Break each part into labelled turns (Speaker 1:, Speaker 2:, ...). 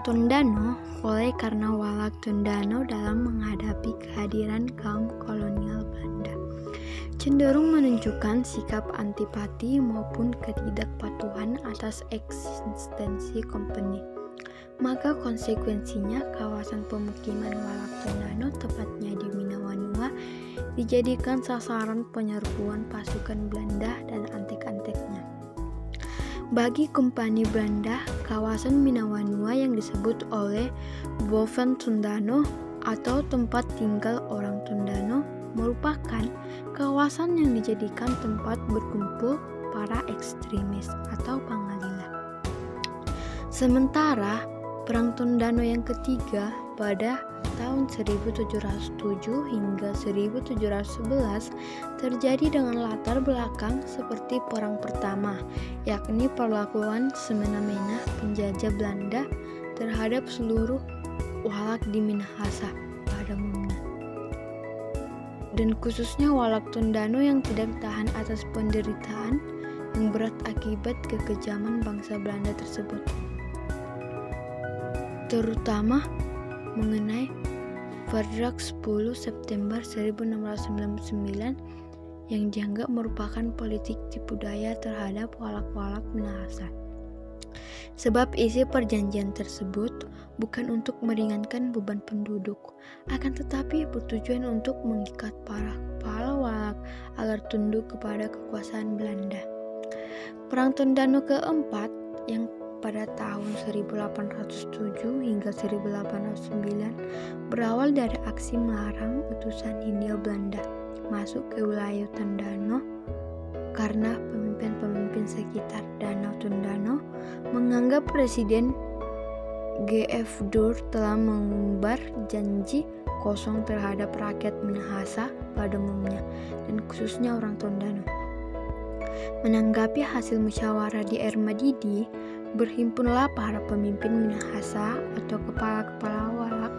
Speaker 1: Tondano oleh karena Walak Tondano dalam menghadapi kehadiran kaum kolonial Belanda cenderung menunjukkan sikap antipati maupun ketidakpatuhan atas eksistensi company. Maka konsekuensinya kawasan pemukiman Walak Tondano, tepatnya di Minawanua, dijadikan sasaran penyerbuan pasukan Belanda dan antek-anteknya. Bagi kompani Belanda, kawasan Minawanua yang disebut oleh Boven Tondano atau tempat tinggal orang Tondano merupakan kawasan yang dijadikan tempat berkumpul para ekstremis atau pangalila. Sementara Perang Tondano yang ketiga pada tahun 1707 hingga 1711 terjadi dengan latar belakang seperti perang pertama, yakni perlakuan semena-mena penjajah Belanda terhadap seluruh Walak di Minahasa pada umumnya, dan khususnya Walak Tondano yang tidak tahan atas penderitaan yang berat akibat kekejaman bangsa Belanda tersebut, terutama mengenai Verdrag 10 September 1699 yang dianggap merupakan politik tipu daya terhadap Walak-Walak Minahasa. Sebab isi perjanjian tersebut bukan untuk meringankan beban penduduk, akan tetapi bertujuan untuk mengikat para kepala Walak agar tunduk kepada kekuasaan Belanda. Perang Tondano keempat yang pada tahun 1807 hingga 1809 berawal dari aksi melarang utusan Hindia Belanda masuk ke wilayah Tondano karena pemimpin-pemimpin sekitar Danau Tondano menganggap Presiden G.F. Dur telah mengumbar janji kosong terhadap rakyat Minahasa pada umumnya dan khususnya orang Tondano. Menanggapi hasil musyawarah di Air Madidi, berhimpunlah para pemimpin Minahasa atau kepala-kepala Walak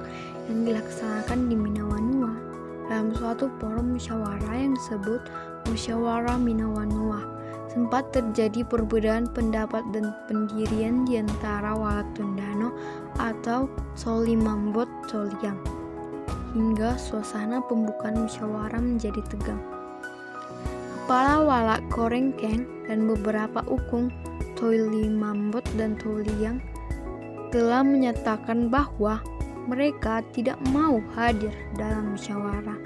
Speaker 1: yang dilaksanakan di Minawanua dalam suatu forum musyawarah yang disebut Musyawarah Minawanua. Sempat terjadi perbedaan pendapat dan pendirian di antara Walak Tondano atau Solimambot Soliang, hingga suasana pembukaan musyawarah menjadi tegang. Kepala Walak Korengkeng dan beberapa ukung Solimambot dan Soliang telah menyatakan bahwa mereka tidak mau hadir dalam musyawarah.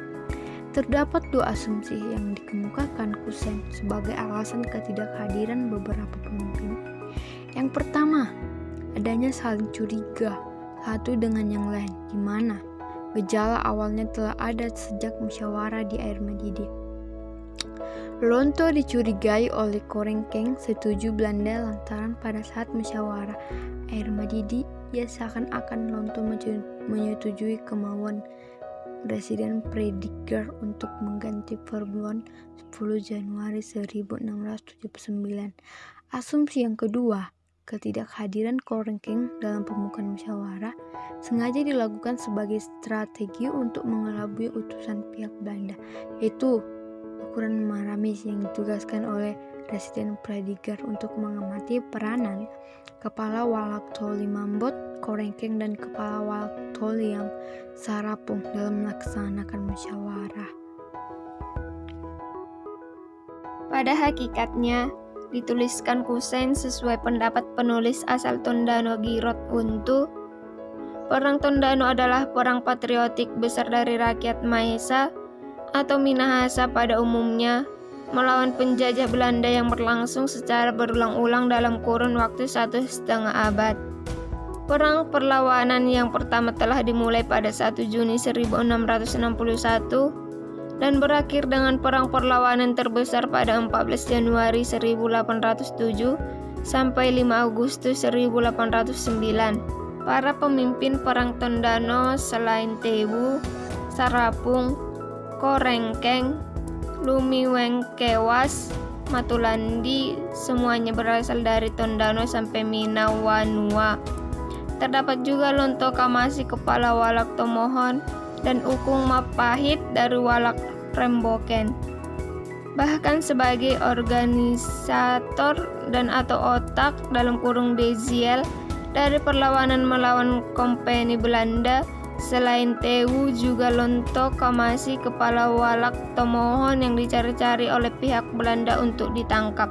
Speaker 1: Terdapat dua asumsi yang dikemukakan Kusen sebagai alasan ketidakhadiran beberapa pemimpin. Yang pertama, adanya saling curiga satu dengan yang lain, di mana gejala awalnya telah ada sejak musyawarah di Air Madidi. Lonto dicurigai oleh Korengkeng setuju Belanda lantaran pada saat musyawarah Air Madidi ia seakan-akan Lonto menyetujui kemauan Presiden Prediger untuk mengganti Verbond 10 Januari 1679. Asumsi yang kedua, ketidakhadiran Korengkeng dalam pembukaan musyawarah sengaja dilakukan sebagai strategi untuk mengelabui utusan pihak Belanda, yaitu ukuran Maramis yang ditugaskan oleh Presiden Prediger untuk mengamati peranan Kepala Walak Solimambot Korengkeng dan Kepala Walak Soliang Sarapung dalam melaksanakan musyawarah.
Speaker 2: Pada hakikatnya, dituliskan Kusen sesuai pendapat penulis asal Tondano Girot Untu, Perang Tondano adalah perang patriotik besar dari rakyat Maesa atau Minahasa pada umumnya melawan penjajah Belanda yang berlangsung secara berulang-ulang dalam kurun waktu 1,5 abad. Perang perlawanan yang pertama telah dimulai pada 1 Juni 1661 dan berakhir dengan perang perlawanan terbesar pada 14 Januari 1807 sampai 5 Agustus 1809. Para pemimpin Perang Tondano selain Tebu, Sarapung, Korengkeng, Lumiwengkewas, Matulandi, semuanya berasal dari Tondano sampai Minawanua. Terdapat juga Lonto Kamasi, kepala Walak Tomohon, dan Ukung Mapahit dari Walak Remboken. Bahkan sebagai organisator dan atau otak dalam kurung Deziel Dari perlawanan melawan kompeni Belanda, selain Tewu juga Lonto Kamasi, kepala Walak Tomohon yang dicari-cari oleh pihak Belanda untuk ditangkap.